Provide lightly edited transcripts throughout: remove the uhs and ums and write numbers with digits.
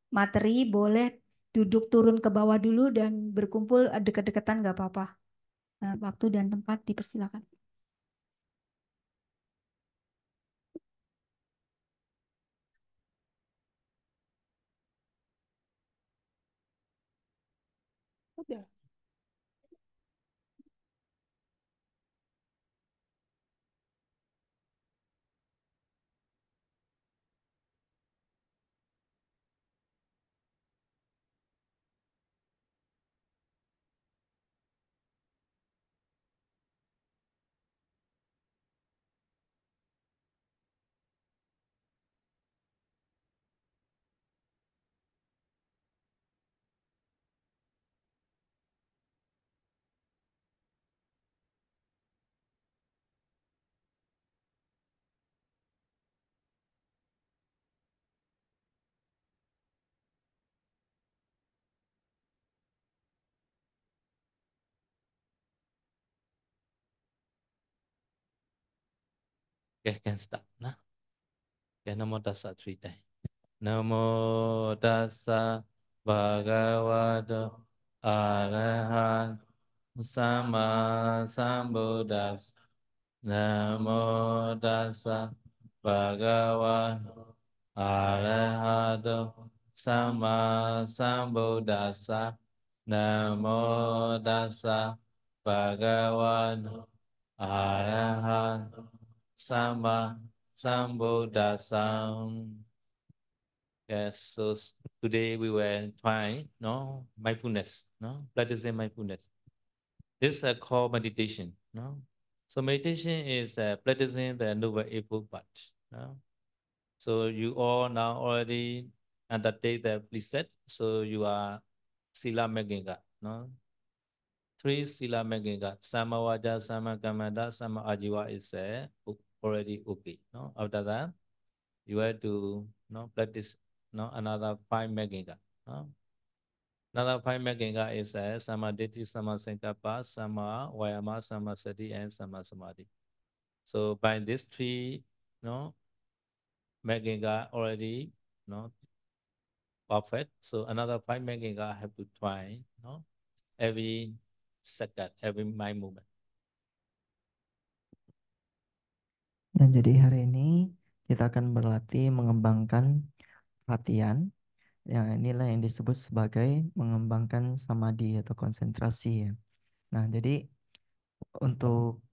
materi boleh duduk turun ke bawah dulu dan berkumpul dekat-dekatan nggak apa-apa. Nah, waktu dan tempat dipersilakan. Udah. Okay, can start. Nah, okay, namo tassa 3 times. Namo tassa bhagavato arahat sama sambuddhassa. Namo tassa bhagavato arahato sama sambuddhassa. Namo tassa bhagavato arahato sama sambuddhassa. Yes, so today we were trying, no, mindfulness, no, practicing mindfulness. This is called meditation, no. So meditation is practicing the noble evil part, no. So you all now already undertake the preset. So you are sila meginga, no. 3 sila meginga, sama waja, sama kamada, sama ajiwa is already okay, no. After that, you have to practice another 5 meginga. No? Another 5 meginga is samadhi, samasankappa, sama vayama, sama sati, and sama samadhi. So by these 3 meginga already perfect. So another 5 meginga have to try every second, every mind movement. Nah, jadi hari ini kita akan berlatih mengembangkan perhatian. Yang inilah yang disebut sebagai mengembangkan samadhi atau konsentrasi ya. Nah, jadi untuk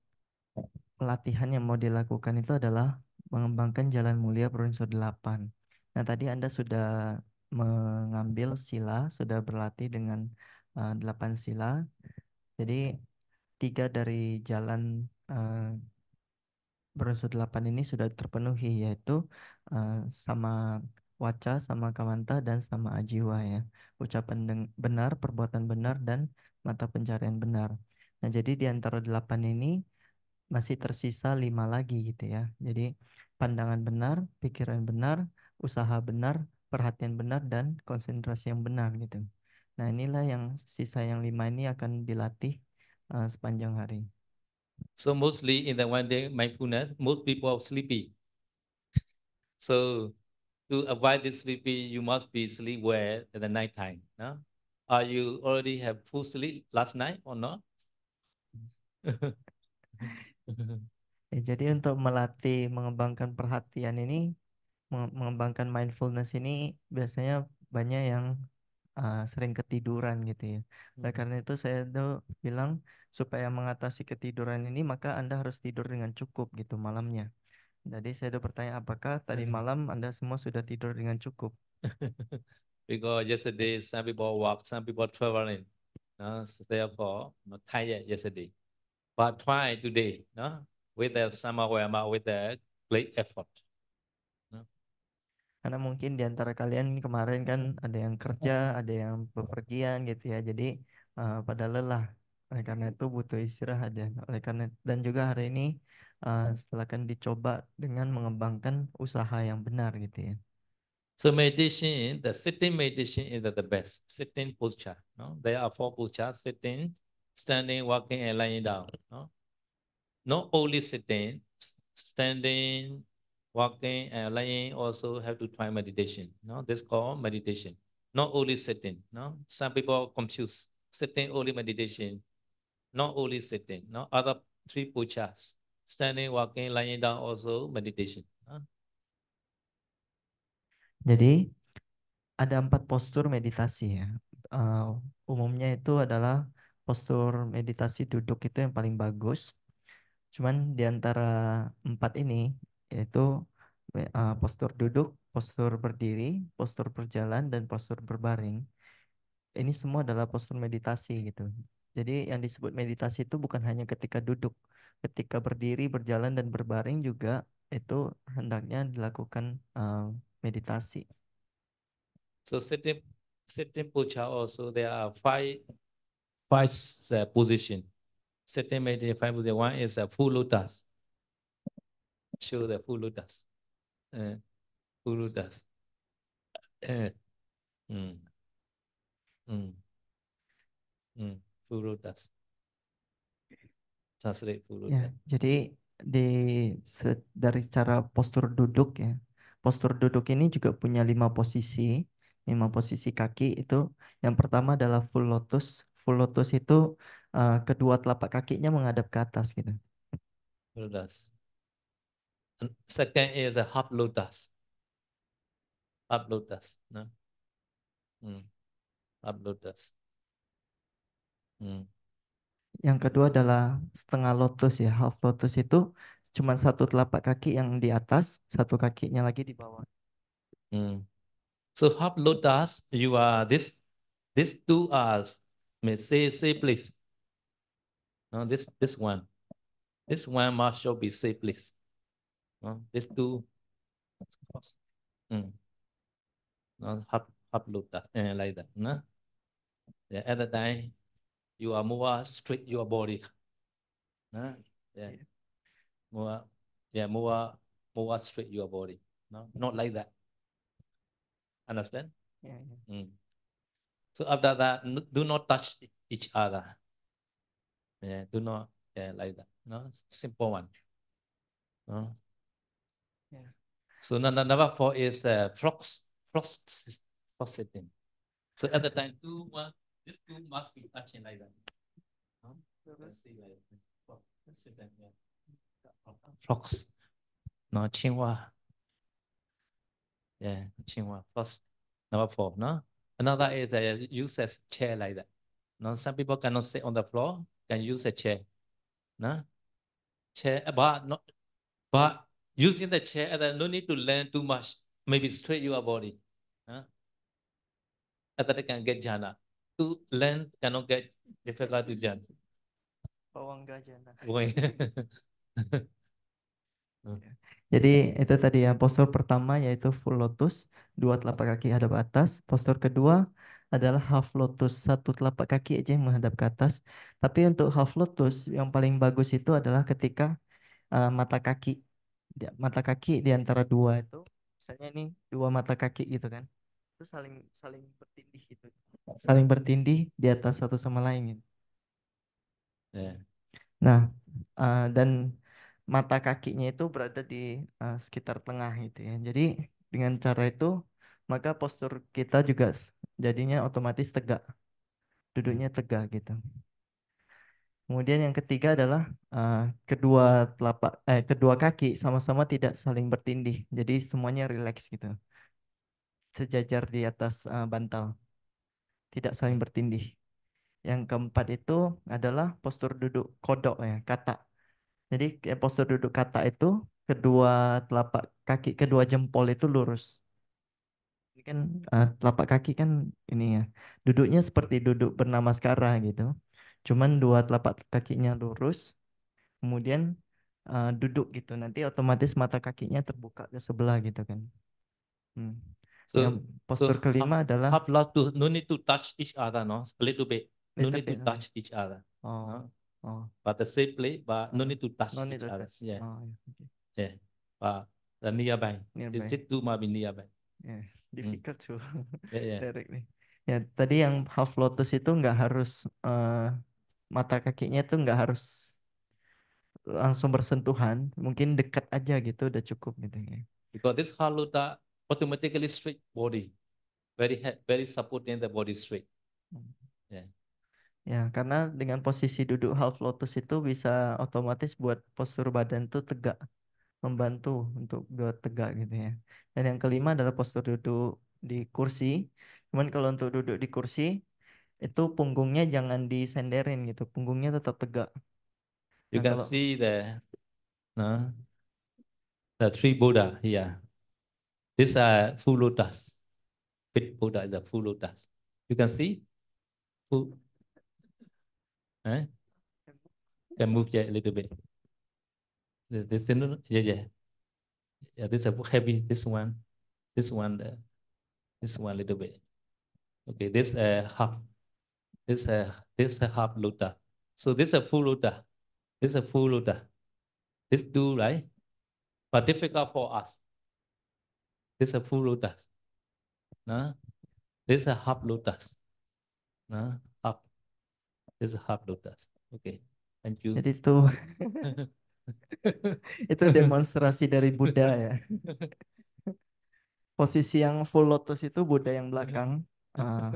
pelatihan yang mau dilakukan itu adalah mengembangkan jalan mulia berunsur 8. Nah, tadi Anda sudah mengambil sila, sudah berlatih dengan 8 sila. Jadi 3 dari jalan berunsur 8 ini sudah terpenuhi, yaitu sama waca, sama kamanta, dan sama ajiwa ya. Ucapan benar, perbuatan benar, dan mata pencarian benar. Nah, jadi di antara 8 ini masih tersisa 5 lagi gitu ya. Jadi pandangan benar, pikiran benar, usaha benar, perhatian benar, dan konsentrasi yang benar gitu. Nah, inilah yang sisa yang 5 ini akan dilatih sepanjang hari. So mostly in the one day mindfulness, most people are sleepy. So to avoid this sleepy, you must be sleep well at the night time. No? Are you already have full sleep last night or not? Ya, jadi untuk melatih mengembangkan perhatian ini, mengembangkan mindfulness ini biasanya banyak yang sering ketiduran gitu ya. Oleh karena itu saya tuh bilang supaya mengatasi ketiduran ini maka Anda harus tidur dengan cukup gitu malamnya. Jadi saya tuh bertanya apakah tadi malam Anda semua sudah tidur dengan cukup? Because yesterday some people work, some people traveling. So therefore, not tired yesterday. But try today, with the samawayama, with the great effort. Karena mungkin di antara kalian kemarin kan ada yang kerja, ada yang bepergian gitu ya. Jadi pada lelah. Oleh karena itu butuh istirahat ya. Oleh karena dan juga hari ini silakan dicoba dengan mengembangkan usaha yang benar gitu ya. So meditation, the sitting meditation is the best. Sitting posture. No? There are 4 postures: sitting, standing, walking, and lying down. No? Not only sitting, standing, walking and lying also have to try meditation. No, this called meditation. Not only sitting. No, some people confuse sitting only meditation. Not only sitting. No, other three pujas. Standing, walking, lying down also meditation. No? Jadi ada 4 postur meditasi ya. Umumnya itu adalah postur meditasi duduk itu yang paling bagus. Cuman di antara 4 ini yaitu postur duduk, postur berdiri, postur berjalan, dan postur berbaring. Ini semua adalah postur meditasi gitu. Jadi yang disebut meditasi itu bukan hanya ketika duduk, ketika berdiri, berjalan, dan berbaring juga itu hendaknya dilakukan meditasi. So sitting puja also there are five position. Sitting meditation 5 position. One is a full lotus. Show the full lotus. Full lotus. Mm. Full lotus. Translate full Ya, lotus. jadi dari cara postur duduk ya. Postur duduk ini juga punya 5 posisi. 5 posisi kaki itu. Yang pertama adalah full lotus. Full lotus itu kedua telapak kakinya menghadap ke atas gitu. Lotus. And second is a half lotus. Half lotus. No? Half lotus. Yang kedua adalah setengah lotus ya. Half lotus itu cuma satu telapak kaki yang di atas, satu kakinya lagi di bawah. So half lotus, you are these two are say please. No, this one. This one must should be say please. No, these two. No, half lotus like that. No? Yeah, at the time you are more straight your body. No? Yeah. More straight your body. No, not like that. Understand? Ya, So after that, do not touch each other. Yeah, do not like that. No, simple one. No. Yeah. So number 4 is frost sitting. So at the time, these two must be touching like that. No? Let's see like let's sit down here. Frogs. No, Qinghua. Yeah, Qinghua. Frogs. Number 4, no? Another is use as chair like that. No, some people cannot sit on the floor, can use a chair. No? Chair, but using the chair, no need to learn too much. Maybe straight your body. Huh? That can get jhana. To learn cannot get difficult to jhana. Pawangga jana. Ya. Jadi itu tadi ya, postur pertama yaitu full lotus, dua telapak kaki hadap atas. Postur kedua adalah half lotus, satu telapak kaki aja yang menghadap ke atas. Tapi untuk half lotus yang paling bagus itu adalah ketika mata kaki di antara dua itu, misalnya ini dua mata kaki gitu kan, itu saling bertindih gitu, saling bertindih di atas satu sama lain gitu. Yeah. Nah, dan mata kakinya itu berada di sekitar tengah itu ya. Jadi dengan cara itu maka postur kita juga jadinya otomatis tegak, duduknya tegak gitu. Kemudian yang ketiga adalah kedua kaki sama-sama tidak saling bertindih. Jadi semuanya rileks gitu, sejajar di atas bantal, tidak saling bertindih. Yang keempat itu adalah postur duduk kodok ya, kata. Jadi postur duduk kata itu kedua telapak kaki, kedua jempol itu lurus. Ini kan telapak kaki kan ini ya, duduknya seperti duduk bernamaskara gitu. Cuman dua telapak kakinya lurus, kemudian duduk gitu. Nanti otomatis mata kakinya terbuka ke sebelah gitu kan. Yang postur kelima adalah half lotus, no need to touch each other, no, a little bit. No need to touch each other. Oh. No? But the same place, but no need to touch No need each to other. touch. Yeah. Oh, okay. Yeah. But the nearby. Nearby. These two might be nearby. Yeah, difficult to Yeah. directly. Ya, tadi yang half lotus itu nggak harus mata kakinya itu nggak harus langsung bersentuhan, mungkin dekat aja gitu udah cukup gitu ya. Because this heart lotus automatically straight body, very supporting the body straight. Yeah. Ya, karena dengan posisi duduk half lotus itu bisa otomatis buat postur badan tuh tegak, membantu untuk buat tegak gitu ya. Dan yang kelima adalah postur duduk di kursi. Cuman kalau untuk duduk di kursi itu punggungnya jangan disenderin gitu, punggungnya tetap tegak. You Nah, can kalau see uh, the three Buddha here. This full lotus. Fit Buddha is a full lotus. You can see. Full, eh? Can move here a little bit. This yeah. This is heavy. This one, this one, this one a little bit. Okay, this half. This half lotus. So this a full lotus. This a full lotus. This do right, but difficult for us. This a full lotus. No? This is a half lotus. No? Half. This is a half lotus. Okay. Thank you. jadi itu demonstrasi dari Buddha ya. Posisi yang full lotus itu Buddha yang belakang. Ah,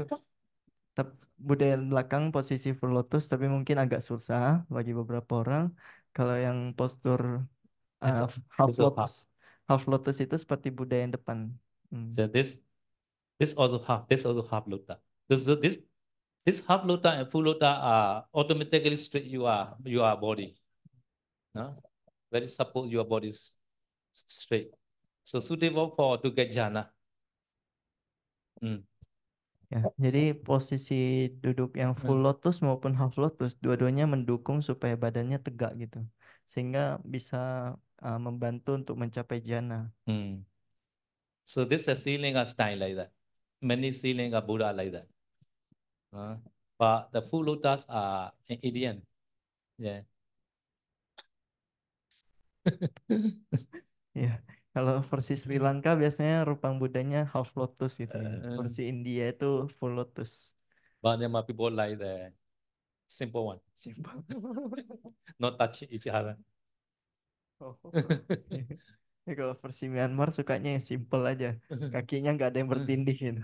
Buddha yang belakang posisi full lotus tapi mungkin agak susah bagi beberapa orang. Kalau yang postur half This is half. lotus, half lotus itu seperti Buddha yang depan. So this also half. This also half lotus. This half lotus and full lotus are automatically straight your body. No? Very support your body straight. So suitable for to get jhana. Ya, jadi posisi duduk yang full lotus maupun half lotus, dua-duanya mendukung supaya badannya tegak gitu, sehingga bisa membantu untuk mencapai jhana. So this is a Srilinga style like that. Many Srilinga Buddha like that. But the full lotus are Indian. Yeah. Ya, kalau versi Sri Lanka biasanya rupang Budanya half lotus gitu ya. Versi India itu full lotus. But there are people like the simple one. Simpel. Not touch each other. Oh. Ya, kalau versi Myanmar sukanya yang simple aja. Kakinya nggak ada yang bertindih gitu.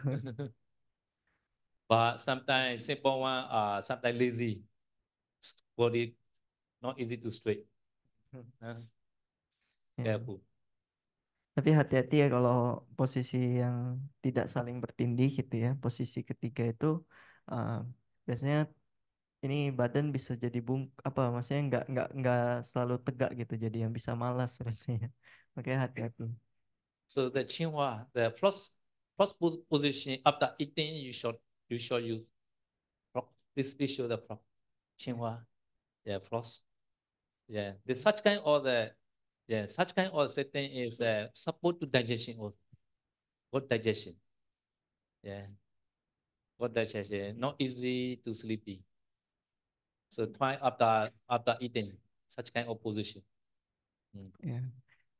But sometimes simple one are sometimes lazy. Body not easy to straight. Ya. Careful. Tapi hati-hati ya kalau posisi yang tidak saling bertindih gitu ya. Posisi ketiga itu biasanya ini badan bisa jadi maksudnya nggak selalu tegak gitu. Jadi yang bisa malas rasanya. Makanya hati-hati. So the Qinghua, the first position after eating, you should use frog. Please show the frog. Qinghua, yeah, first. Yeah, such kind of setting is support to digestion also. Good digestion. Yeah, good digestion. Not easy to sleepy. So try after eating such kind of position. Ya.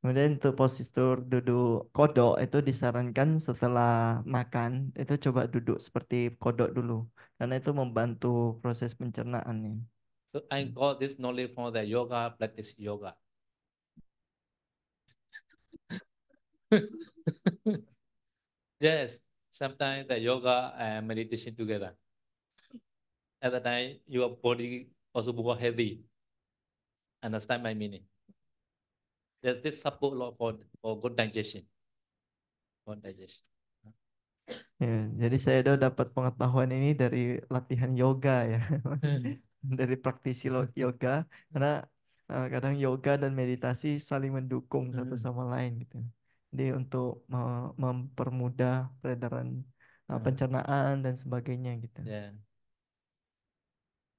Kemudian untuk postur duduk kodok itu disarankan setelah makan itu coba duduk seperti kodok dulu karena itu membantu proses pencernaannya. So I got this knowledge from the yoga practice yoga. Yes, sometimes the yoga and meditation together. At the time, your body also become heavy. Understand my meaning? There's this support a lot for good digestion. Good digestion. Ya, jadi saya udah dapat pengetahuan ini dari latihan yoga ya, dari praktisi yoga karena kadang yoga dan meditasi saling mendukung satu sama lain gitu. Jadi untuk mempermudah peredaran pencernaan dan sebagainya gitu. Yeah.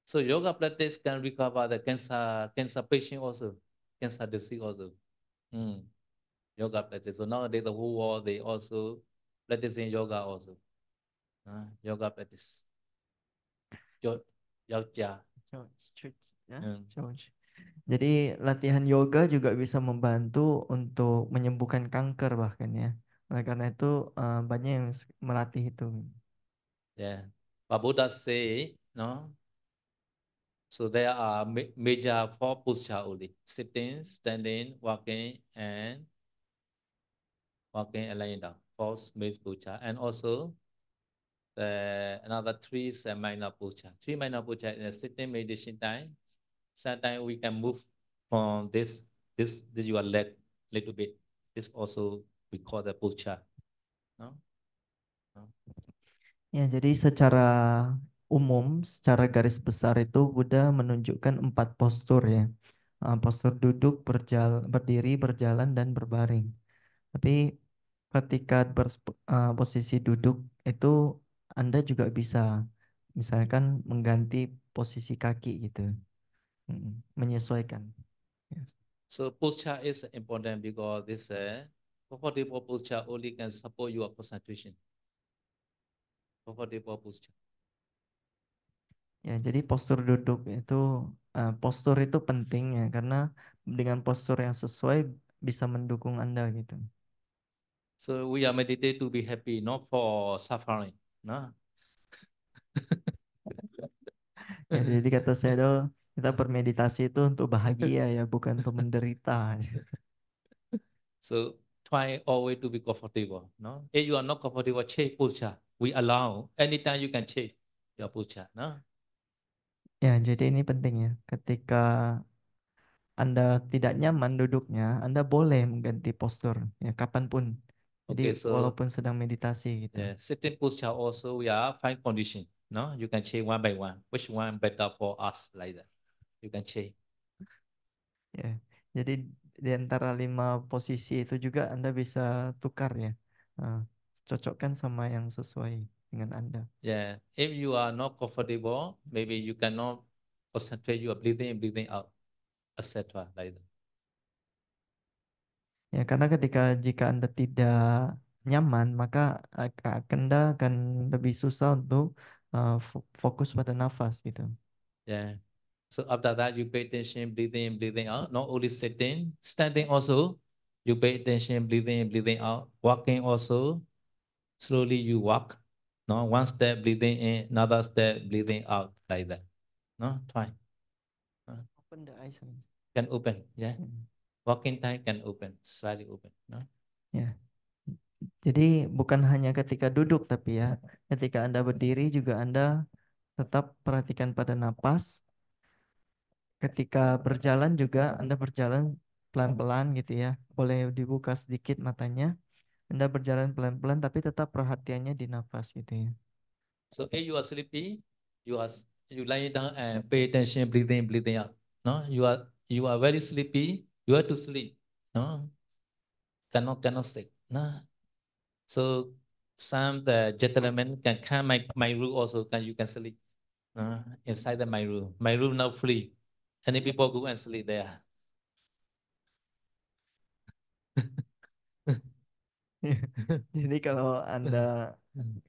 So yoga practice can recover the cancer patient also, cancer disease also. Yoga practice. So nowadays the whole world they also practicing yoga also. Yoga practice. Yoga. Ya, jadi latihan yoga juga bisa membantu untuk menyembuhkan kanker bahkan ya. Oleh karena itu banyak yang melatih itu. Yeah. But Buddha say, no, So there are major 4 posture only: sitting, standing, walking, and lying down. 4 major posture, and also another 3 is a minor posture. 3 minor posture in a sitting meditation time. Sometimes we can move from this your leg little bit. This also we call the posture. No? No? Ya, jadi secara umum, secara garis besar itu Buddha menunjukkan 4 postur ya. Postur duduk, berdiri, berjalan, dan berbaring. Tapi ketika posisi duduk itu Anda juga bisa misalkan mengganti posisi kaki gitu. Menyesuaikan. Yes. So posture is important because this comfortable posture only can support your concentration. Comfortable posture. Ya, jadi postur duduk postur itu penting ya karena dengan postur yang sesuai bisa mendukung Anda gitu. So we are meditate to be happy, not for suffering. No? Ya, jadi kata Sedo, kita bermeditasi itu untuk bahagia ya, bukan untuk menderita. So try always to be comfortable. No? If you are not comfortable, change posture. We allow anytime you can change your posture. No? Ya, jadi ini penting ya. Ketika Anda tidak nyaman duduknya, Anda boleh mengganti postur ya kapanpun. Okay, Jadi so walaupun sedang meditasi gitu. sitting posture also we are 5 condition. No, you can change one by one. Which one better for us like that? You can change. Ya, jadi di antara 5 posisi itu juga Anda bisa tukar ya. Cocokkan sama yang sesuai dengan Anda. Yeah, if you are not comfortable, maybe you cannot concentrate your breathing in, breathing out, etc. Like that. Ya, karena jika Anda tidak nyaman, maka Anda akan lebih susah untuk fokus pada nafas gitu. Yeah. So after that, you pay attention, breathing in, breathing out. Not only sitting, standing also. You pay attention, breathing in, breathing out. Walking also. Slowly you walk. No, one step breathing in, another step breathing out like that. No, try. Open the eyes. Can open, yeah. Walking time can open, slightly open. No? Ya. Jadi bukan hanya ketika duduk tapi ya, ketika Anda berdiri juga Anda tetap perhatikan pada napas. Ketika berjalan juga Anda berjalan pelan-pelan gitu ya. Boleh dibuka sedikit matanya. Anda berjalan pelan-pelan tapi tetap perhatiannya di napas gitu ya. So if you are sleepy, you lie down and pay attention, breathing in, breathing out. No, you are very sleepy. You have to sleep. No, cannot sleep. No. So some the gentlemen can come my room also. You can sleep. Inside my room. My room now free. Any people go and sleep there. Jadi kalau Anda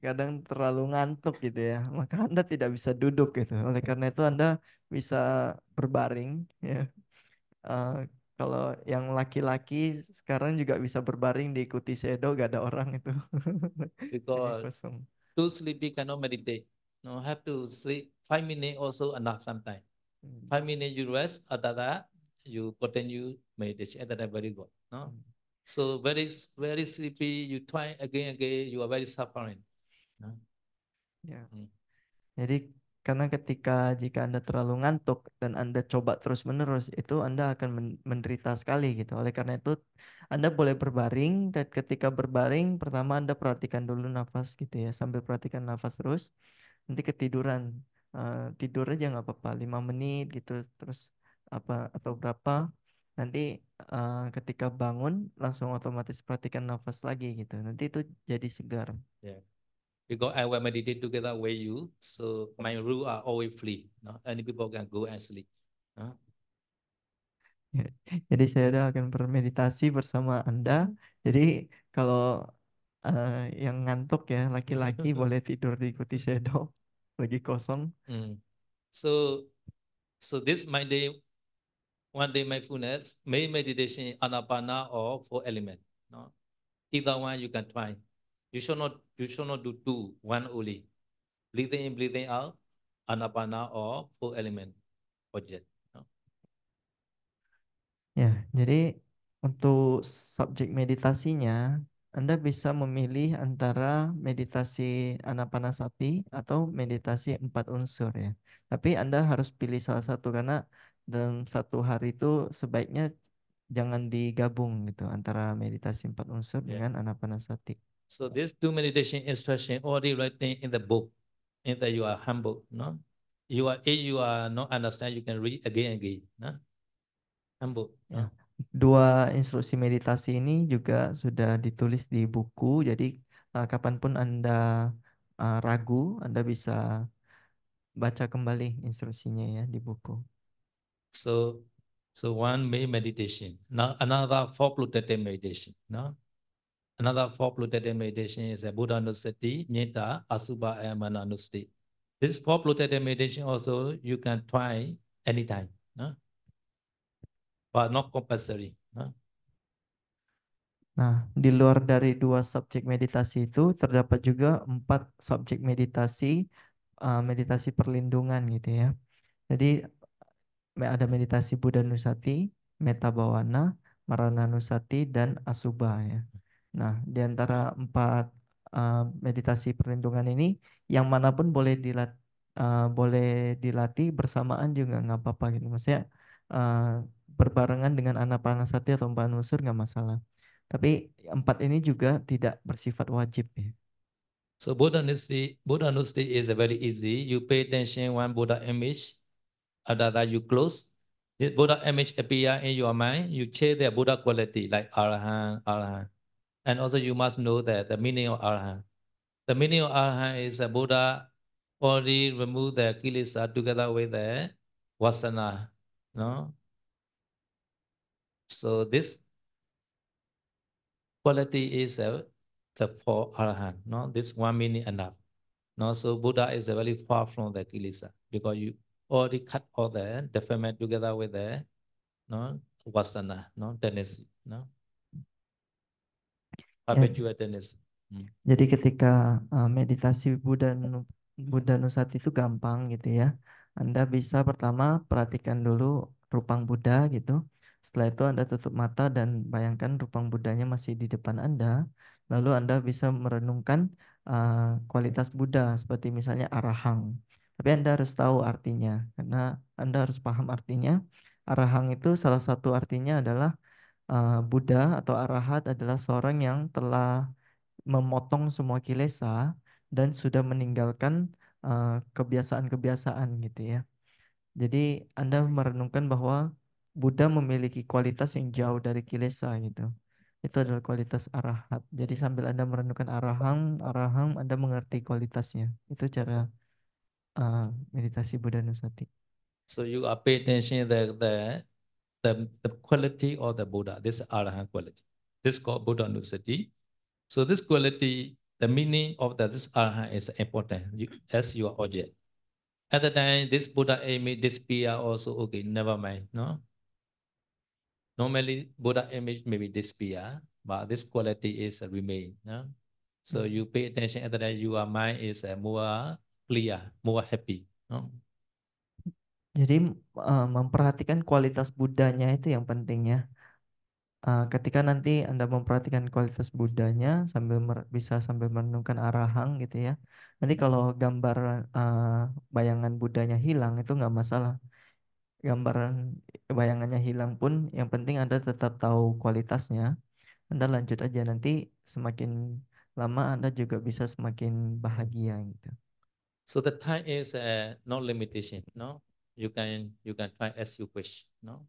kadang terlalu ngantuk gitu ya, maka Anda tidak bisa duduk gitu. Oleh karena itu Anda bisa berbaring ya. Kalau yang laki-laki sekarang juga bisa berbaring diikuti Sedo, gak ada orang itu. Jadi Because kosong. too sleepy cannot meditate. No, have to sleep 5 minutes also enough sometimes. 5 minutes you rest, after that you continue meditation. That is very good. No? So very sleepy, you try again, you are very suffering. No? Ya. Jadi karena jika Anda terlalu ngantuk dan Anda coba terus-menerus, itu Anda akan menderita sekali gitu. Oleh karena itu Anda boleh berbaring, dan ketika berbaring pertama Anda perhatikan dulu nafas gitu ya, sambil perhatikan nafas terus. Nanti ketiduran, tidur aja nggak apa-apa, 5 menit gitu, terus atau berapa. Nanti ketika bangun langsung otomatis perhatikan nafas lagi gitu. Nanti itu jadi segar. Yeah. Because I will meditate together with you, so my room are always free. No? Any people can go and sleep. No? Jadi saya akan bermeditasi bersama Anda. Jadi kalau yang ngantuk ya laki-laki boleh tidur diikuti Shadow lagi kosong. So this my day, one day mindfulness, main meditation, anapana or 4 element. No? Either one you can try. You should not do two, one only. Breathing in, breathing out, anapana or 4 element. object. No? Ya, jadi untuk subjek meditasinya, Anda bisa memilih antara meditasi anapanasati atau meditasi 4 unsur ya. Tapi Anda harus pilih salah satu karena dalam satu hari itu sebaiknya jangan digabung gitu antara meditasi 4 unsur Yeah. dengan anapanasati. So these two meditation instruction already written in the book, in the your handbook, no? If you are not understand, you can read again, no? Handbook, no? Ya. Dua instruksi meditasi ini juga sudah ditulis di buku, jadi kapanpun Anda ragu, Anda bisa baca kembali instruksinya ya di buku. So, so one main meditation. Now another four plutetative meditation, no? Another four plutetative meditation is a Buddha Nusati, Metta, Asubha, and Mana Nusati. This four plutetative meditation also you can try anytime, no? But not compulsory, no? Nah, di luar dari dua subjek meditasi itu terdapat juga 4 subjek meditasi, meditasi perlindungan gitu ya. Jadi ada meditasi Buddha Nusati, Metta Bhavana, Marana Nusati, dan Asubha ya. Nah, di antara 4 meditasi perlindungan ini, yang manapun boleh dilatih bersamaan juga nggak apa-apa gitu. Maksudnya berbarengan dengan anapanasati atau 4 unsur nggak masalah. Tapi 4 ini juga tidak bersifat wajib ya. So Buddha Nusati is a very easy. You pay attention one Buddha image. After that, you close. This Buddha image appear in your mind. You check the Buddha quality like Arahant, Arahant. And also you must know that the meaning of Arahant. The meaning of Arahant is a Buddha already remove the kilesa together with the vasana. No? So this quality is the for Arahant. No? This one meaning enough. No? So Buddha is very far from the kilesa because you already cut all the defilement together with the no vasana, no tendency, no Ya, perpetual tendency. jadi ketika meditasi Buddha Nusati itu gampang gitu ya. Anda bisa pertama perhatikan dulu rupang Buddha gitu. Setelah itu Anda tutup mata dan bayangkan rupang Buddhanya masih di depan Anda. Lalu Anda bisa merenungkan kualitas Buddha seperti misalnya arahang. Tapi Anda harus tahu artinya karena Anda harus paham artinya. Arahang itu salah satu artinya adalah Buddha atau arahat adalah seorang yang telah memotong semua kilesa dan sudah meninggalkan kebiasaan-kebiasaan gitu ya. Jadi Anda merenungkan bahwa Buddha memiliki kualitas yang jauh dari kilesa gitu. Itu adalah kualitas arahat. Jadi sambil Anda merenungkan araham, araham, Anda mengerti kualitasnya. Itu cara meditasi Buddha Nusati. So you are pay attention the quality of the Buddha, this Arahant quality. This called Buddha Nusati. So this quality, the meaning of this Arahant is important as your object. At the time, this Buddha image disappear also, okay, never mind, no? Normally, Buddha image may be disappear, but this quality is remain, no? So you pay attention at the time, your mind is more clear, more happy, no? Jadi memperhatikan kualitas Buddhanya itu yang penting ya. Ketika nanti Anda memperhatikan kualitas Buddhanya bisa sambil merenungkan arahang gitu ya. Nanti kalau gambar bayangan Buddhanya hilang itu nggak masalah. Gambaran bayangannya hilang pun yang penting Anda tetap tahu kualitasnya. Anda lanjut aja nanti semakin lama Anda juga bisa semakin bahagia gitu. So the time is no limitation, no? You can try as you wish, no?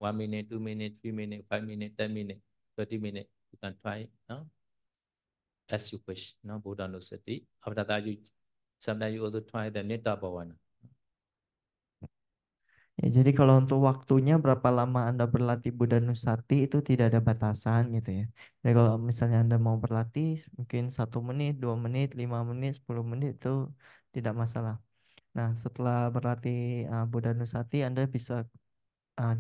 1 minute, 2 minutes, 3 minutes, 5 minutes, 10 minutes, 30 minutes. You can try, no? As you wish, no? Buddha Nusati. After that, sometimes you also try the Netta Bhavana. Ya, jadi kalau untuk waktunya berapa lama Anda berlatih Buddha Nusati itu tidak ada batasan gitu ya. Jadi kalau misalnya Anda mau berlatih mungkin 1 menit, 2 menit, 5 menit, 10 menit itu tidak masalah. Nah setelah berlatih Buddha Nusati Anda bisa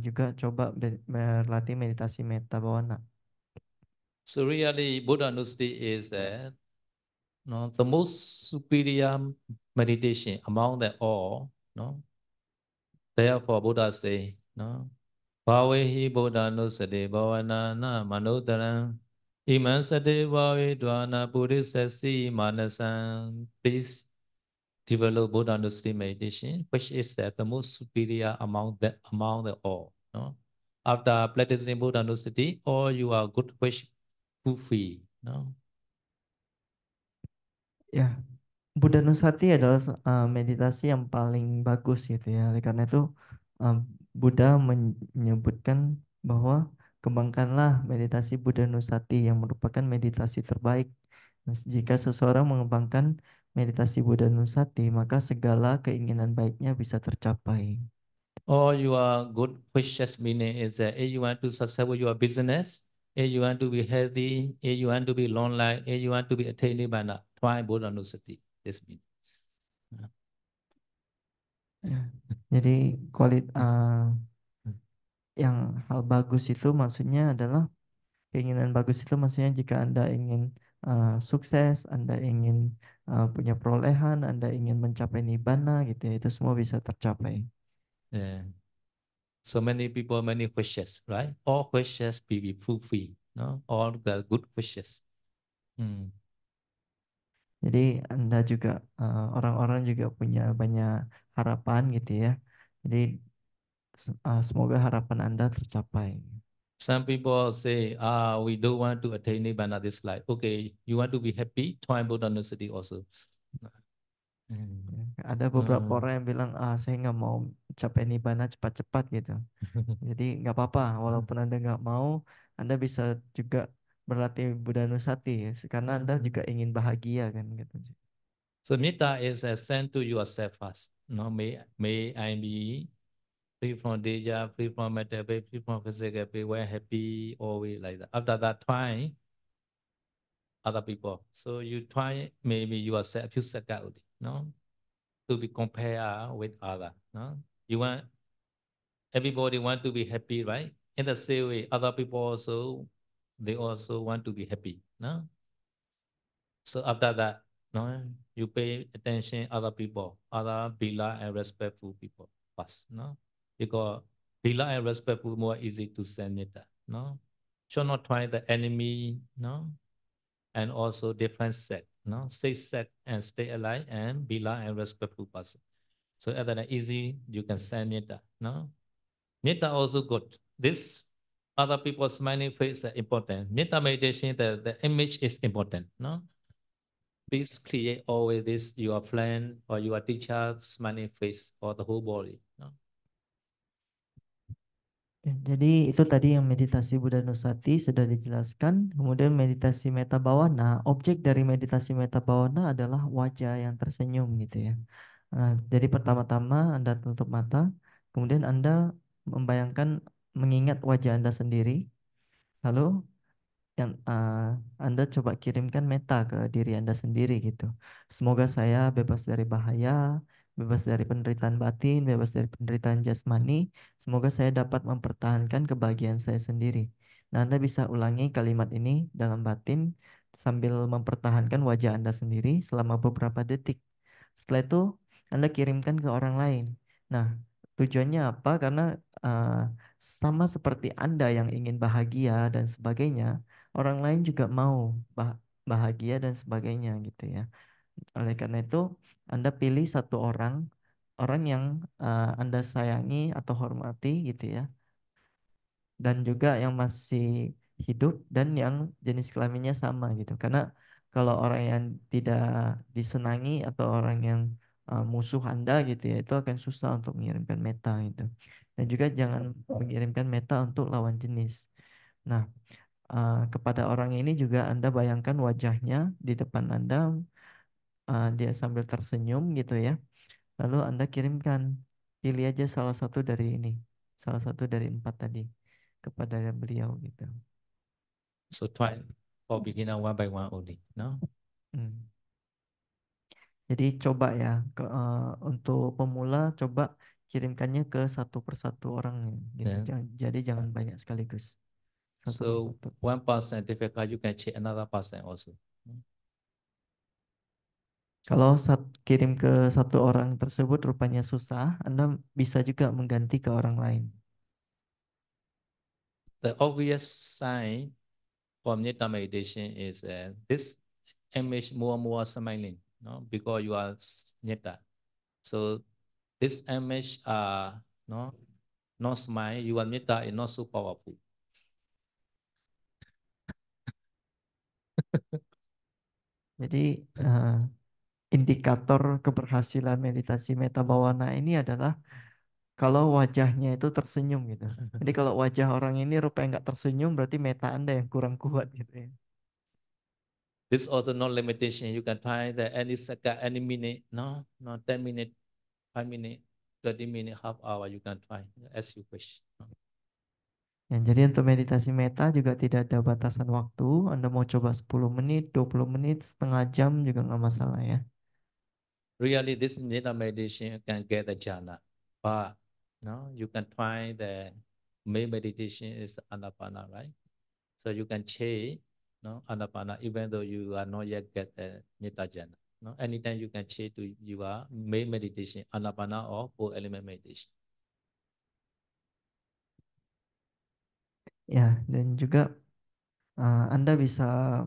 juga coba berlatih meditasi Metta Bhavana. So really, Buddha Nusati is no, the most superior meditation among the all, no? Therefore, Buddha say, no, Bhavehi Buddha nusade bhavana na manodaram iman sade bhave dvana buddhisasi manasam. Please develop Buddha nusade meditation, which is the most superior among the all. No? After practicing Buddha nusade, all you are good wish fulfill. No? Ya, Buddha Nusati adalah meditasi yang paling bagus gitu ya. Oleh karena itu Buddha menyebutkan bahwa kembangkanlah meditasi Buddha Nusati yang merupakan meditasi terbaik. Nah, jika seseorang mengembangkan meditasi Buddha Nusati, maka segala keinginan baiknya bisa tercapai. All your good wishes meaning is that if you want to success with your business, if you want to be healthy, if you want to be long life, if you want to be attain nibbana, try Buddha Nusati. This means. Ya. Jadi yang hal bagus itu maksudnya adalah keinginan bagus itu maksudnya jika Anda ingin sukses, Anda ingin punya perolehan, Anda ingin mencapai nibbana gitu ya, itu semua bisa tercapai. Yeah. So many people, many wishes, right? All wishes be fulfilled, no? All the good wishes. Jadi Anda juga orang-orang juga punya banyak harapan gitu ya. Jadi semoga harapan Anda tercapai. Some people say, we don't want to attain nibbana this life. Okay, you want to be happy? Try Buddha Nusati also. Ada beberapa orang yang bilang, saya nggak mau capai nibbana cepat-cepat gitu. Jadi nggak apa-apa, walaupun Anda nggak mau, Anda bisa juga berlatih Buddha Nusati ya, karena Anda juga ingin bahagia kan gitu. So metta is a send to yourself first. No, may I be free from danger, free from mental pain, free from physical pain, we're happy, always like that. After that, try other people. So you try maybe yourself, few seconds only, no, to be compared with other. No, you want everybody want to be happy, right? In the same way, other people also they also want to be happy. No, so after that, no, you pay attention other people, other bila and respectful people first. No, because bila and respectful more easy to send it. No, should not try the enemy. No, and also different sect. No, stay sect and stay alive and bila and respectful person. So other than easy, you can send metta. No, metta also good. This other people's smiling face are important. Metta meditation, the image is important. No, please create always this your friend or your teacher smiling face or the whole body. No? Ya, jadi itu tadi yang meditasi Buddha Nusati sudah dijelaskan. Kemudian meditasi metta bhavana, objek dari meditasi metta bhavana adalah wajah yang tersenyum gitu ya. Nah, jadi pertama-tama Anda tutup mata, kemudian Anda membayangkan mengingat wajah Anda sendiri, lalu yang Anda coba kirimkan meta ke diri Anda sendiri gitu. Semoga saya bebas dari bahaya, bebas dari penderitaan batin, bebas dari penderitaan jasmani. Semoga saya dapat mempertahankan kebahagiaan saya sendiri. Nah, Anda bisa ulangi kalimat ini dalam batin sambil mempertahankan wajah Anda sendiri selama beberapa detik. Setelah itu, Anda kirimkan ke orang lain. Nah, tujuannya apa? Karena sama seperti Anda yang ingin bahagia dan sebagainya, orang lain juga mau bahagia dan sebagainya gitu ya. Oleh karena itu, Anda pilih satu orang, orang yang Anda sayangi atau hormati gitu ya, dan juga yang masih hidup dan yang jenis kelaminnya sama gitu. Karena kalau orang yang tidak disenangi atau orang yang musuh Anda gitu ya, itu akan susah untuk mengirimkan meta gitu. Dan juga jangan mengirimkan meta untuk lawan jenis. Nah, kepada orang ini juga Anda bayangkan wajahnya di depan Anda, dia sambil tersenyum gitu ya. Lalu Anda kirimkan, pilih aja salah satu dari ini, salah satu dari 4 tadi kepada beliau gitu. So try for beginner one by one only. No. Jadi coba ya, untuk pemula coba kirimkannya ke satu persatu orang gitu. Yeah. Jadi jangan banyak sekaligus. Satu So persatu. one person difficult, you can check another person also. Kalau kirim ke satu orang tersebut rupanya susah, Anda bisa juga mengganti ke orang lain. The obvious sign for metta meditation is this image more and more smiling, no, because you are metta. So this image no, not smile, your metta is not so powerful. Jadi indikator keberhasilan meditasi metta bhavana ini adalah kalau wajahnya itu tersenyum gitu. Jadi kalau wajah orang ini rupanya nggak tersenyum, berarti metta Anda yang kurang kuat gitu ya. This also no limitation. You can try that any second, any minute, no, 10 minutes, 5 minutes, 30 minutes, half hour, you can try as you wish. Ya, jadi untuk meditasi metta juga tidak ada batasan waktu. Anda mau coba 10 menit, 20 menit, setengah jam juga nggak masalah ya. Really, this metta meditation can get the jhana, but no, you can try the main meditation is anapana, right? So you can change no anapana even though you are not yet get the metta jhana. No, anytime you can change to your main meditation, anapana or four element meditation. Ya, dan juga Anda bisa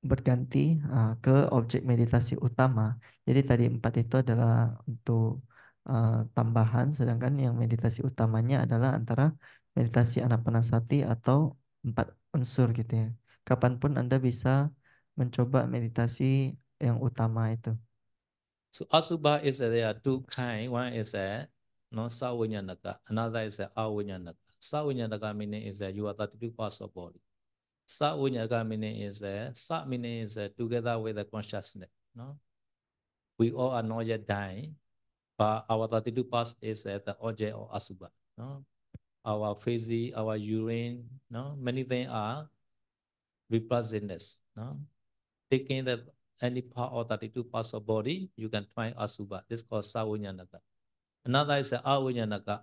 berganti ke objek meditasi utama. Jadi tadi 4 itu adalah untuk tambahan, sedangkan yang meditasi utamanya adalah antara meditasi anapanasati atau 4 unsur gitu ya. Kapanpun Anda bisa mencoba meditasi yang utama itu. So asubha is there are two kind. One is no savinyanaka, another is avinyanaka. Savinyanaka meaning is you are 32 parts of body. Savinyanaka meaning is sa meaning is together with the consciousness. No, we all are not yet dying, but our 32 parts is the object of asubha. No, our feces, our urine, no, many things are representatives. No, taking the any part of 32 parts of body, you can find asubha. This is called savinyanaka. Another is avinyanaka.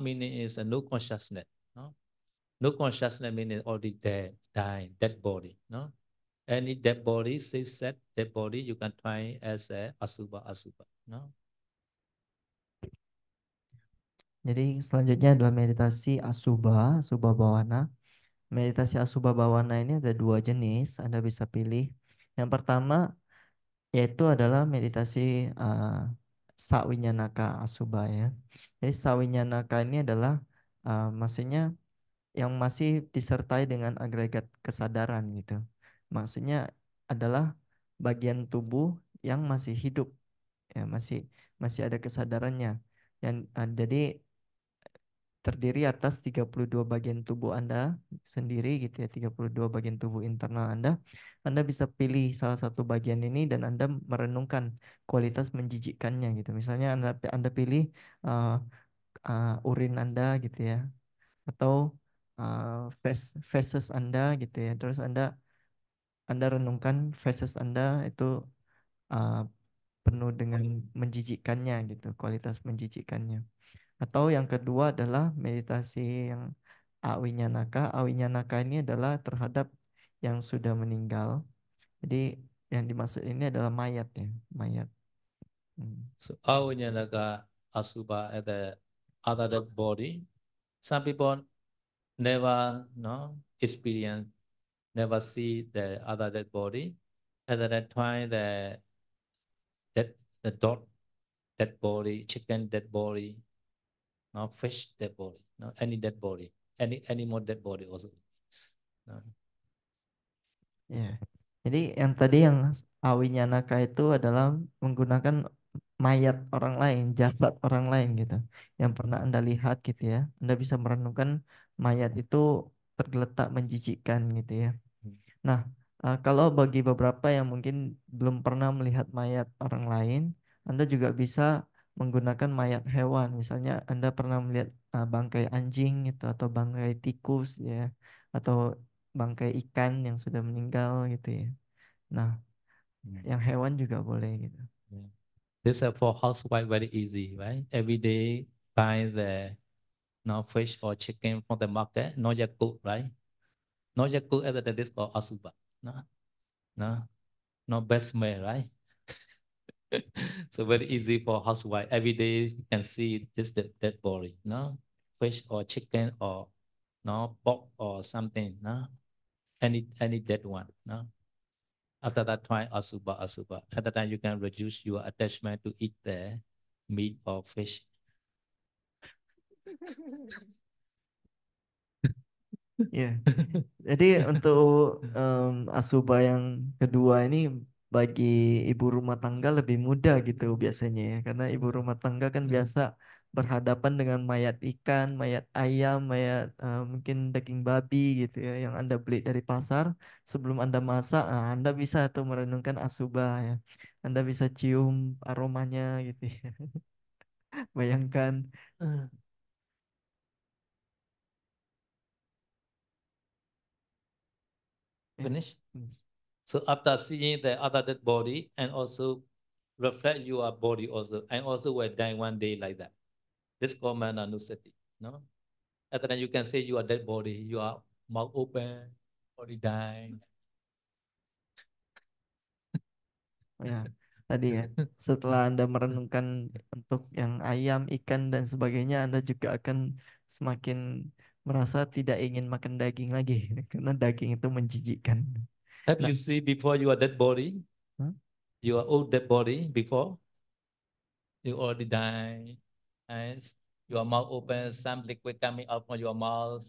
Meaning is no consciousness. No, no consciousness meaning already dead, dying, dead body. No, any dead body, say set dead body, you can find as a asubha. No. Jadi selanjutnya adalah meditasi asubha, asubha bhavana. Meditasi asubha bhavana ini ada 2 jenis, Anda bisa pilih. Yang pertama yaitu adalah meditasi Sawinyanaka Asubha ya. Jadi Sawinyanaka ini adalah maksudnya yang masih disertai dengan agregat kesadaran gitu. Maksudnya adalah bagian tubuh yang masih hidup ya, masih ada kesadarannya. Jadi terdiri atas 32 bagian tubuh Anda sendiri gitu ya, 32 bagian tubuh internal Anda. Anda bisa pilih salah satu bagian ini dan Anda merenungkan kualitas menjijikkannya gitu. Misalnya Anda pilih urin Anda gitu ya, atau feses Anda gitu ya. Terus Anda renungkan feses Anda itu uh, penuh dengan menjijikkannya gitu, kualitas menjijikkannya. Atau yang kedua adalah meditasi yang awinyanaka. Awinyanaka ini adalah terhadap yang sudah meninggal. Jadi yang dimaksud ini adalah mayat ya, mayat. So avinyanaka asubha at the other dead body. Some people never experience, never see the other dead body. At that time, the dog dead body, chicken dead body, no fish dead body, no any dead body, any animal dead body also. No. Ya. Jadi yang tadi yang awinyanaka itu adalah menggunakan mayat orang lain, jasad orang lain gitu. Yang pernah Anda lihat gitu ya. Anda bisa merenungkan mayat itu tergeletak menjijikkan gitu ya. Nah, kalau bagi beberapa yang mungkin belum pernah melihat mayat orang lain, Anda juga bisa menggunakan mayat hewan. Misalnya Anda pernah melihat bangkai anjing itu atau bangkai tikus ya, atau bangkai ikan yang sudah meninggal gitu ya. Nah, yang hewan juga boleh gitu. Yeah. This is for housewife very easy, right? Every day buy the fish or chicken from the market, not yet cooked, right? Not yet cooked, at this called asubha. No, no, no best smell, right? So very easy for housewife. Every day you can see this dead body, no? Fish or chicken or no pork or something, no? Any dead one, no? After that, try asubha, asubha. At that time, you can reduce your attachment to eat the meat or fish. Ya, jadi untuk asuba yang kedua ini bagi ibu rumah tangga lebih mudah gitu biasanya ya, karena ibu rumah tangga kan biasa berhadapan dengan mayat ikan, mayat ayam, mayat mungkin daging babi gitu ya, yang Anda beli dari pasar. Sebelum Anda masak, Anda bisa tuh merenungkan asuba ya, Anda bisa cium aromanya gitu ya. Bayangkan. Finish. So after seeing the other dead body and also reflect your body also, and also will die one day like that. This called mananusati. No? At that time you can say you are dead body, you are mouth open, body dying. Oh ya, tadi ya. Setelah Anda merenungkan untuk yang ayam, ikan, dan sebagainya, Anda juga akan semakin merasa tidak ingin makan daging lagi. Karena daging itu menjijikkan. Have Nah, you see before your dead body? huh? Your old dead body before? You already died. And your mouth open, some liquid coming out from your mouth.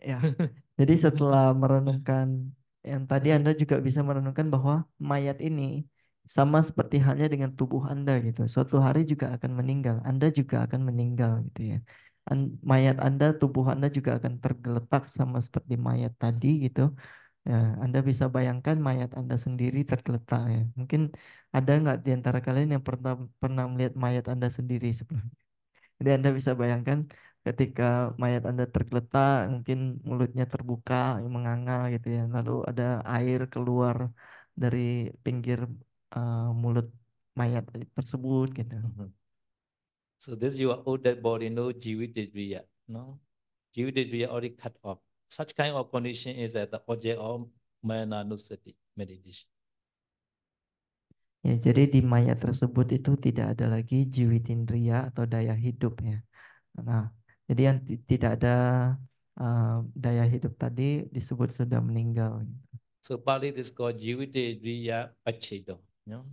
Ya, jadi setelah merenungkan yang tadi, Anda juga bisa merenungkan bahwa mayat ini sama seperti halnya dengan tubuh Anda gitu. Suatu hari juga akan meninggal. Anda juga akan meninggal gitu ya. Mayat Anda, tubuh Anda juga akan tergeletak sama seperti mayat tadi gitu. Ya, Anda bisa bayangkan mayat Anda sendiri tergeletak ya. Mungkin ada nggak di antara kalian yang pernah pernah melihat mayat Anda sendiri sebelumnya? Jadi Anda bisa bayangkan ketika mayat Anda tergeletak, mungkin mulutnya terbuka, menganga gitu ya. Lalu ada air keluar dari pinggir mulut mayat tersebut gitu. So this your old dead body, no jivididriya, no? Jivididriya already cut off. Such kind of condition is at the object of mananusati meditation. Ya, jadi di mayat tersebut itu tidak ada lagi jiwitindriya atau daya hidup ya. Nah, jadi yang tidak ada daya hidup tadi disebut sudah meninggal. So Pali this called jivididriya pacheda, no?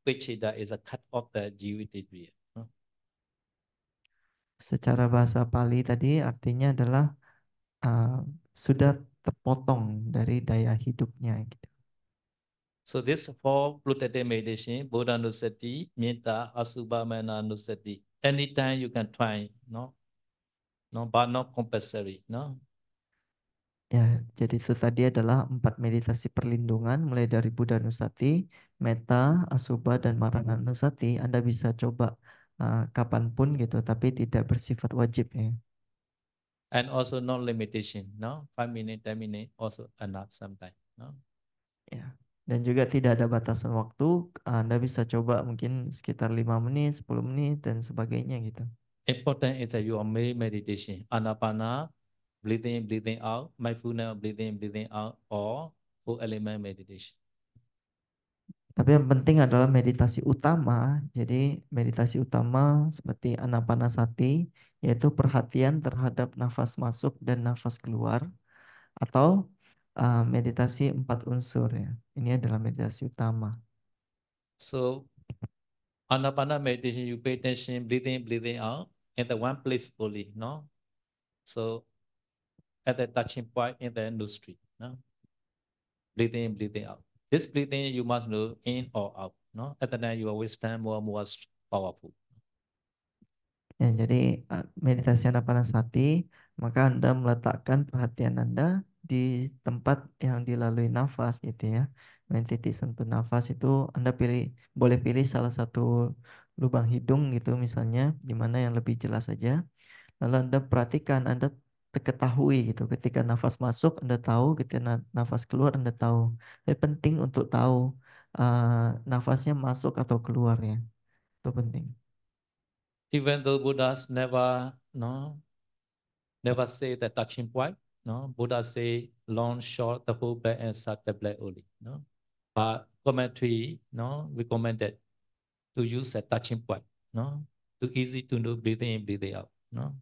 Pacheda is a cut off the jivididriya. No? Secara bahasa Pali tadi artinya adalah sudah terpotong dari daya hidupnya gitu. So this four plutete meditation, Buddha Nusati, Metta, Asubha Nusati. Anytime you can try, no? No, but not compulsory, no? Ya, jadi itu tadi adalah 4 meditasi perlindungan mulai dari Buddha Nusati, Metta, Asubha, dan Marana Nusati. Anda bisa coba kapanpun gitu, tapi tidak bersifat wajib ya. And also no limitation, no? 5 minutes, 10 minutes, also enough sometimes, no? Ya. Dan juga tidak ada batasan waktu. Anda bisa coba mungkin sekitar 5 menit, 10 menit, dan sebagainya gitu. Important is that your main meditation, Anapana, breathing in, breathing out, mindfulness, breathing in, breathing out, or full element meditation. Tapi yang penting adalah meditasi utama. Jadi meditasi utama seperti Anapanasati, yaitu perhatian terhadap nafas masuk dan nafas keluar, atau meditasi 4 unsur ya. Ini adalah meditasi utama. So Anapana meditation, you pay attention, breathing in, breathing out, in the one place fully, no? So at the touching point in the industry, no? Breathing in, breathing out. This breathing you must know in or out, no? At the time your wisdom more powerful. Ya, jadi meditasi Anapanasati, maka Anda meletakkan perhatian Anda di tempat yang dilalui nafas gitu ya. Main titik sentuh nafas itu Anda boleh pilih salah satu lubang hidung gitu misalnya, di mana yang lebih jelas saja. Lalu Anda perhatikan, Anda ketahui gitu. Ketika nafas masuk Anda tahu, ketika nafas keluar Anda tahu. Tapi penting untuk tahu nafasnya masuk atau keluar ya. Itu penting. Even though Buddhas never say the touching point, no? Buddha say long, short, the whole breath, and subtle breath only. No, but commentary, no, recommended to use a touching point. No, too easy to do breathing in, breathing out. No.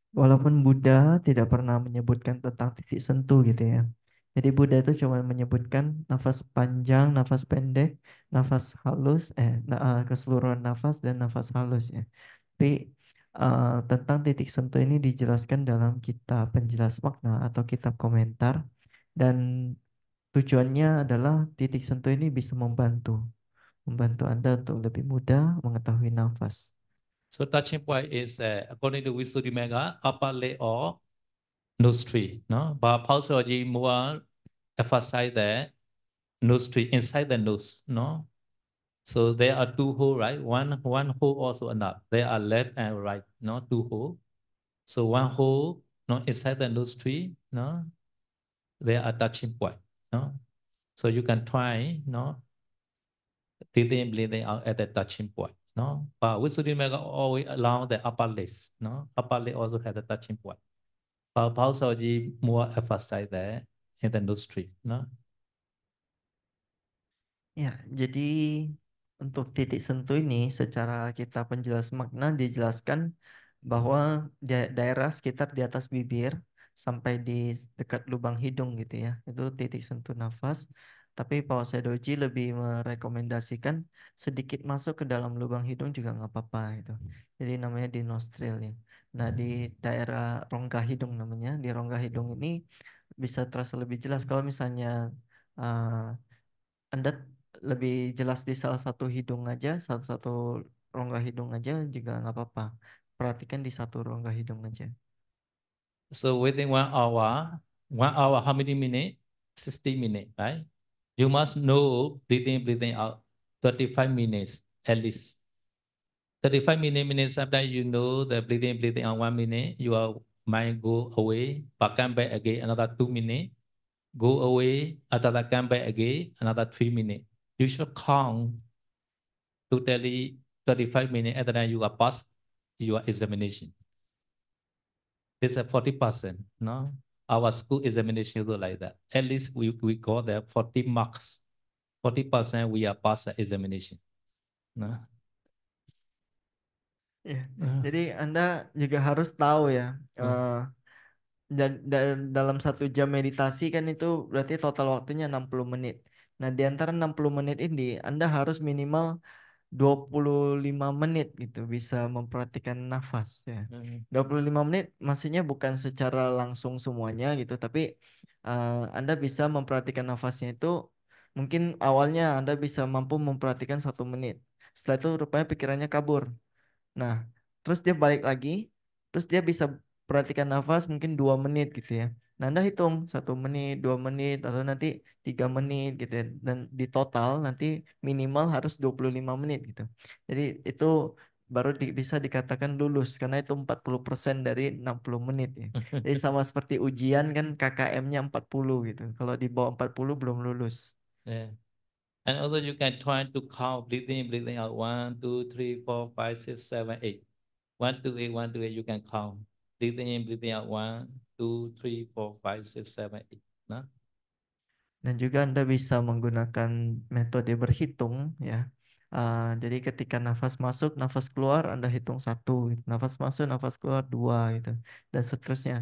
Walaupun Buddha tidak pernah menyebutkan tentang titik sentuh gitu ya. Jadi Buddha itu cuma menyebutkan nafas panjang, nafas pendek, nafas halus, keseluruhan nafas dan nafas halus ya. Tapi tentang titik sentuh ini dijelaskan dalam kitab penjelas makna atau kitab komentar, dan tujuannya adalah titik sentuh ini bisa membantu Anda untuk lebih mudah mengetahui nafas. So touching point is according to Visuddhimagga, upper lip or nostril. No, but Pausology more emphasize the nostril inside the nose. No, so there are two holes, right? One hole also enough. There are left and right. No, two holes. So one hole, no, inside the nostril. No, there are touching point. No, so you can try. No, breathing in, breathing out at the touching point. No, but Visuddhimagga always allow the upper lips. No, upper lip also has a touching point. But Pausology more emphasize the in the nostril. No. Ya, jadi untuk titik sentuh ini secara kita penjelas makna dijelaskan bahwa daerah sekitar di atas bibir sampai di dekat lubang hidung gitu ya. Itu titik sentuh nafas. Tapi Pak Sedoji lebih merekomendasikan sedikit masuk ke dalam lubang hidung juga nggak apa-apa gitu. Jadi namanya di nostril ya. Nah, di daerah rongga hidung namanya. Di rongga hidung ini bisa terasa lebih jelas kalau misalnya uh, Anda lebih jelas di salah satu hidung aja, satu rongga hidung aja juga nggak apa-apa. Perhatikan di satu rongga hidung aja. So within 1 hour, how many minutes? 60 minutes, right? You must know breathing, breathing out, 35 minutes at least. 35 minutes, sometimes you know the breathing, breathing out 1 minute, your mind go away, but come back again another 2 minutes, go away, another come back again, another 3 minutes. You should count totally 35 minutes, and then you are pass your examination. It's a 40%, no? Our school examination look like that. At least we got the 40 marks. 40% we are pass the examination. No? Ya, jadi Anda juga harus tahu ya, dalam 1 jam meditasi kan itu berarti total waktunya 60 menit. Nah, di antara 60 menit ini Anda harus minimal 25 menit gitu bisa memperhatikan nafas ya. 25 menit maksudnya bukan secara langsung semuanya gitu, tapi Anda bisa memperhatikan nafasnya itu mungkin awalnya Anda bisa mampu memperhatikan 1 menit. Setelah itu rupanya pikirannya kabur. Nah, terus dia balik lagi, terus dia bisa perhatikan nafas mungkin 2 menit gitu ya. Nah, Anda hitung 1 menit, 2 menit, atau nanti 3 menit gitu ya. Dan di total nanti minimal harus 25 menit gitu. Jadi itu baru bisa dikatakan lulus karena itu 40% dari 60 menit ya. Jadi sama seperti ujian kan KKM-nya 40 gitu. Kalau di bawah 40 belum lulus. Yeah. And also you can try to count breathing, breathing out 1, 2, 3, 4, 5, 6, 7, 8. 1, 2, 8, 1, 2, 8, you can count. Breathing in, breathing out 1, 2, 3, 4, 5, 6, 7, 8. No? Dan juga Anda bisa menggunakan metode berhitung ya. Jadi ketika nafas masuk, nafas keluar, Anda hitung 1, gitu. Nafas masuk, nafas keluar 2 gitu. Dan seterusnya.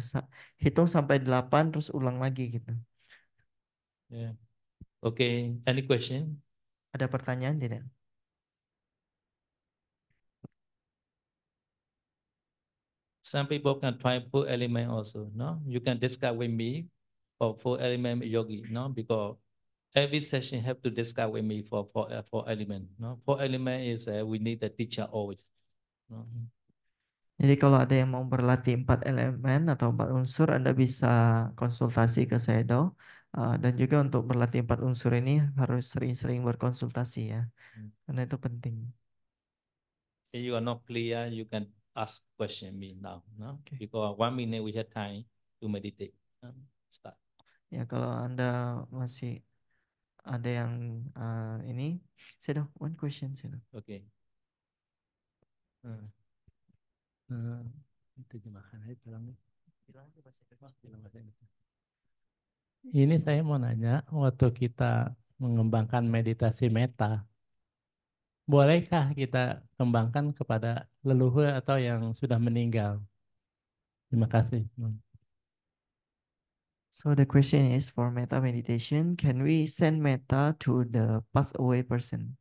Hitung sampai 8 terus ulang lagi gitu. Yeah. Okay. Any question? Ada pertanyaan tidak? Some people can try 4 element also. No, you can discuss with me for 4 element yogi. No, because every session have to discuss with me for 4 element. No, 4 element is we need a teacher always. No? Jadi kalau ada yang mau berlatih 4 elemen atau 4 unsur, Anda bisa konsultasi ke Sedo. Dan juga untuk berlatih 4 unsur ini harus sering-sering berkonsultasi ya. Karena itu penting. If you are not clear, you can ask question me now. No, Okay. because 1 minute we have time to meditate. Start. Ya, kalau Anda masih ada yang ini, Sedo, one question, Sedo. Okay. Terjemahkan aja tolong. Ini saya mau nanya, waktu kita mengembangkan meditasi meta, bolehkah kita kembangkan kepada leluhur atau yang sudah meninggal? Terima kasih. So the question is for metta meditation, can we send metta to the passed away person?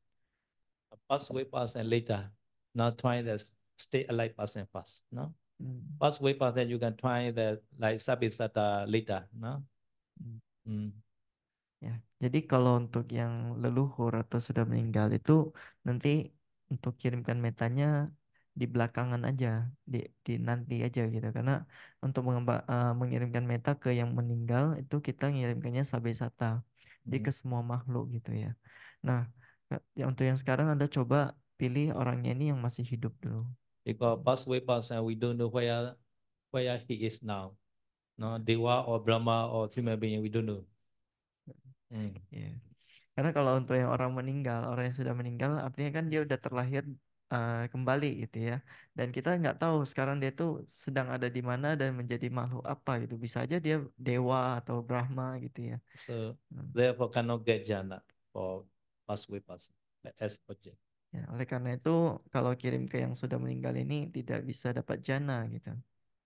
Pass away person later, not trying the stay alive person first. No, Hmm. pass away person you can try the like sabisata later. No. Hmm. Mm. Ya, jadi kalau untuk yang leluhur atau sudah meninggal itu nanti untuk kirimkan metanya di belakangan aja, di nanti aja gitu. Karena untuk mengirimkan meta ke yang meninggal itu kita ngirimkannya sabesata, jadi ke semua makhluk gitu ya. Nah, untuk yang sekarang Anda coba pilih orangnya ini yang masih hidup dulu. Because pass away person we don't know where he is now. No, Dewa or Brahma or human being we don't know. Mm. Ya. Karena kalau untuk yang orang meninggal, orang yang sudah meninggal, artinya kan dia udah terlahir kembali gitu ya. Dan kita nggak tahu sekarang dia tuh sedang ada di mana dan menjadi makhluk apa gitu. Bisa aja dia dewa atau Brahma gitu ya. So Hmm. therefore cannot get jhana for pass away person as object. Ya, oleh karena itu kalau kirim ke yang sudah meninggal ini tidak bisa dapat jana gitu.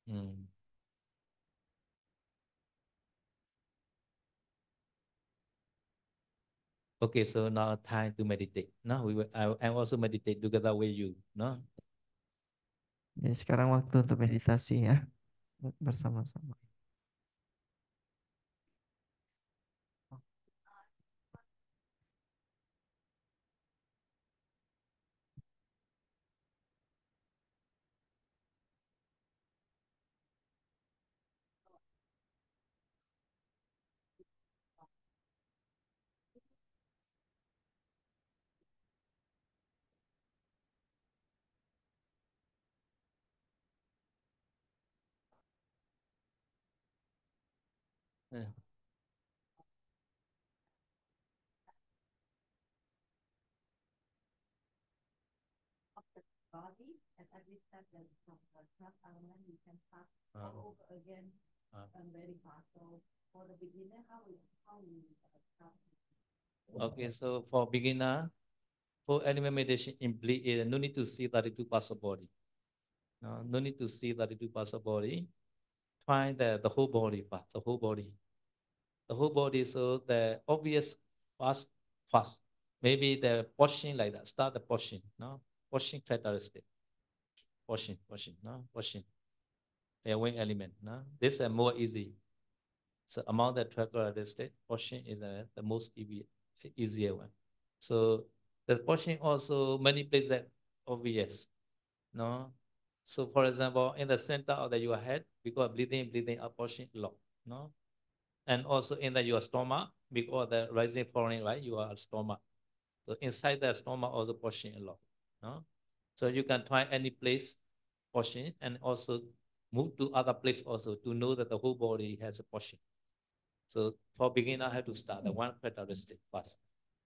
Mm. Okay, so now time to meditate. No, I also meditate together with you. No. Jadi sekarang waktu untuk meditasi ya bersama-sama. Yeah. Okay, so for beginner, for animal meditation in no need to see 32 parts of body. No need to see 32 parts of body. Try the whole body part, the whole body. The whole body, so the obvious parts first. Maybe the washing like that. Start the washing, no? Washing characteristic. Washing, no? Washing. A wing element, no? This is more easy. So among the 12 characteristic, washing is the most easier one. So the washing also many places obvious, no? So for example, in the center of your head, because breathing up, washing a lot, no? And also in your stomach, because the rising falling, right? Your stomach. So inside the stomach also pushing a lot. No? So you can try any place pushing and also move to other place also to know that the whole body has a pushing. So for beginner, I have to start the one characteristic first.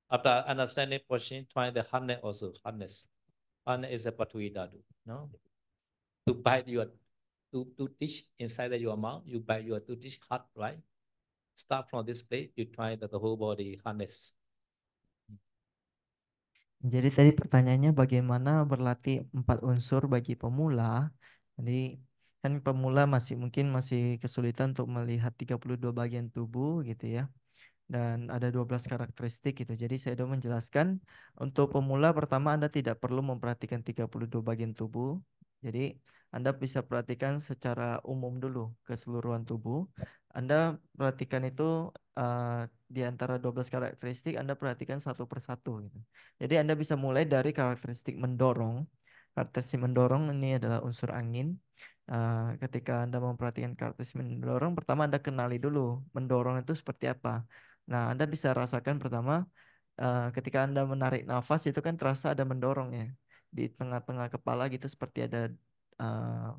After understanding pushing, try the harness also. Harness. Harness is a patui dadu. No? To bite your to teach inside your mouth, you bite your to teach hard, right? Start from this place, you try that the whole body harness. Jadi tadi pertanyaannya bagaimana berlatih 4 unsur bagi pemula. Jadi kan pemula mungkin masih kesulitan untuk melihat 32 bagian tubuh gitu ya. Dan ada 12 karakteristik gitu. Jadi saya sudah menjelaskan untuk pemula pertama Anda tidak perlu memperhatikan 32 bagian tubuh. Jadi Anda bisa perhatikan secara umum dulu keseluruhan tubuh. Anda perhatikan itu di antara 12 karakteristik Anda perhatikan satu persatu gitu. Jadi Anda bisa mulai dari karakteristik mendorong. Karakteristik mendorong ini adalah unsur angin. Ketika Anda memperhatikan karakteristik mendorong, pertama Anda kenali dulu mendorong itu seperti apa. Nah, Anda bisa rasakan pertama ketika Anda menarik nafas itu kan terasa ada mendorong ya. Di tengah-tengah kepala gitu seperti ada uh,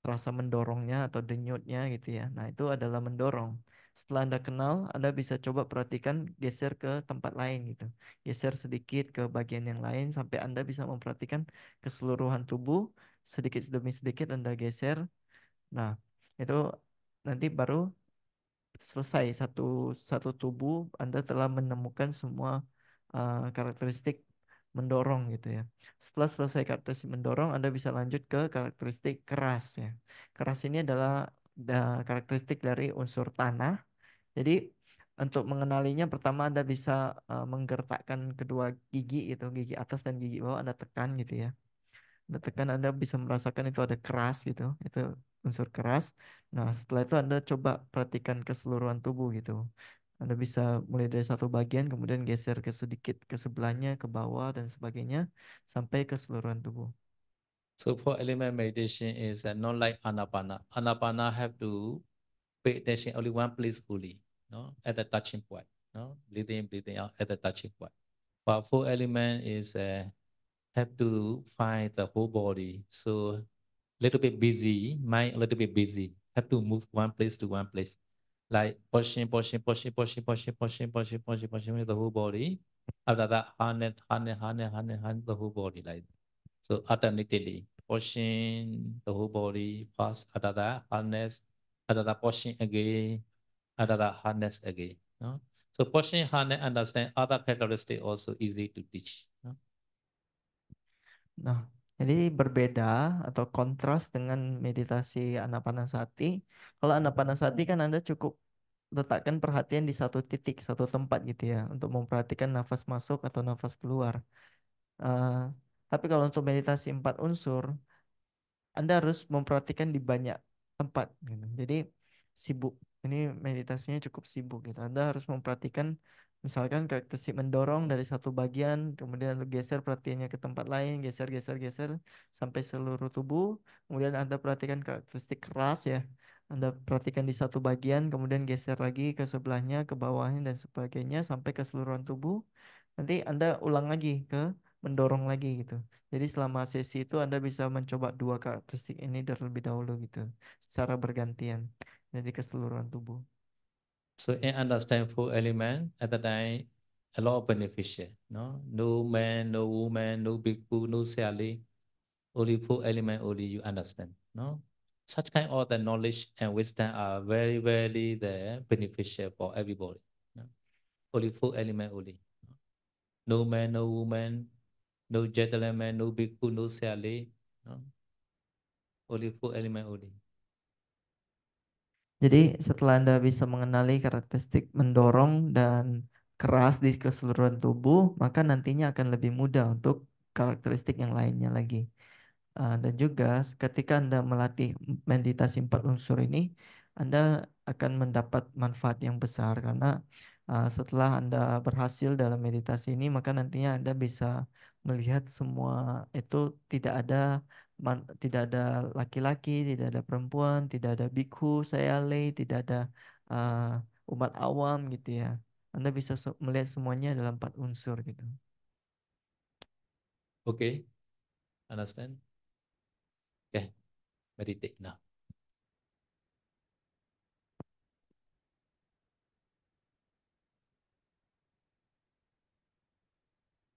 rasa mendorongnya atau denyutnya gitu ya. Nah, itu adalah mendorong. Setelah Anda kenal, Anda bisa coba perhatikan geser ke tempat lain gitu. Geser sedikit ke bagian yang lain sampai Anda bisa memperhatikan keseluruhan tubuh sedikit demi sedikit Anda geser. Nah, Itu nanti baru selesai satu tubuh Anda telah menemukan semua karakteristik mendorong gitu ya. Setelah selesai karakteristik mendorong, Anda bisa lanjut ke karakteristik keras ya. Keras ini adalah karakteristik dari unsur tanah. Jadi untuk mengenalinya pertama Anda bisa menggertakkan kedua gigi itu, gigi atas dan gigi bawah Anda tekan gitu ya. Anda tekan Anda bisa merasakan itu ada keras gitu. Itu unsur keras. Nah, setelah itu Anda coba perhatikan keseluruhan tubuh gitu. Anda bisa mulai dari satu bagian kemudian geser ke sedikit ke sebelahnya, ke bawah dan sebagainya sampai keseluruhan tubuh. So four element meditation is not like anapana. Anapana have to pay attention only one place fully, no, at the touching point, no, breathing in, breathing out at the touching point. But four element is have to find the whole body. So little bit busy, mind a little bit busy. Have to move one place to one place, like pushing with the whole body. After that, harness the whole body like that. So alternately, pushing the whole body, pass, after that, harness, after that, pushing again, after that, harness again. No? So pushing, harness, understand other characteristic also easy to teach. No? Nah, jadi berbeda atau kontras dengan meditasi anapanasati. Kalau anapanasati kan Anda cukup letakkan perhatian di satu titik, satu tempat gitu ya, untuk memperhatikan nafas masuk atau nafas keluar. Uh, tapi kalau untuk meditasi 4 unsur, Anda harus memperhatikan di banyak tempat gitu. Jadi sibuk. Ini meditasinya cukup sibuk gitu. Anda harus memperhatikan misalkan karakteristik mendorong dari satu bagian, kemudian geser perhatiannya ke tempat lain, geser sampai seluruh tubuh. Kemudian Anda perhatikan karakteristik keras ya. Anda perhatikan di satu bagian, kemudian geser lagi ke sebelahnya, ke bawahnya dan sebagainya sampai keseluruhan tubuh. Nanti Anda ulang lagi ke mendorong lagi gitu. Jadi selama sesi itu Anda bisa mencoba 2 karakteristik ini terlebih dahulu gitu, secara bergantian. Jadi keseluruhan tubuh. So in understand four element at the time, a lot of beneficial. No man, no woman, no bhikkhu, no sally. Only four element only you understand. No, such kind of the knowledge and wisdom are very, very the beneficial for everybody. No? Only four element only. No man, no woman, no gentleman, no bhikkhu, no sally. No? Only four element only. Jadi setelah Anda bisa mengenali karakteristik mendorong dan keras di keseluruhan tubuh, maka nantinya akan lebih mudah untuk karakteristik yang lainnya lagi. Dan juga ketika Anda melatih meditasi 4 unsur ini, Anda akan mendapat manfaat yang besar karena setelah Anda berhasil dalam meditasi ini, maka nantinya Anda bisa melihat semua itu tidak ada laki-laki, tidak ada perempuan, tidak ada bikhu, sayalei, tidak ada umat awam gitu ya. Anda bisa melihat semuanya dalam 4 unsur gitu. Okay, understand? Okay, meditate now.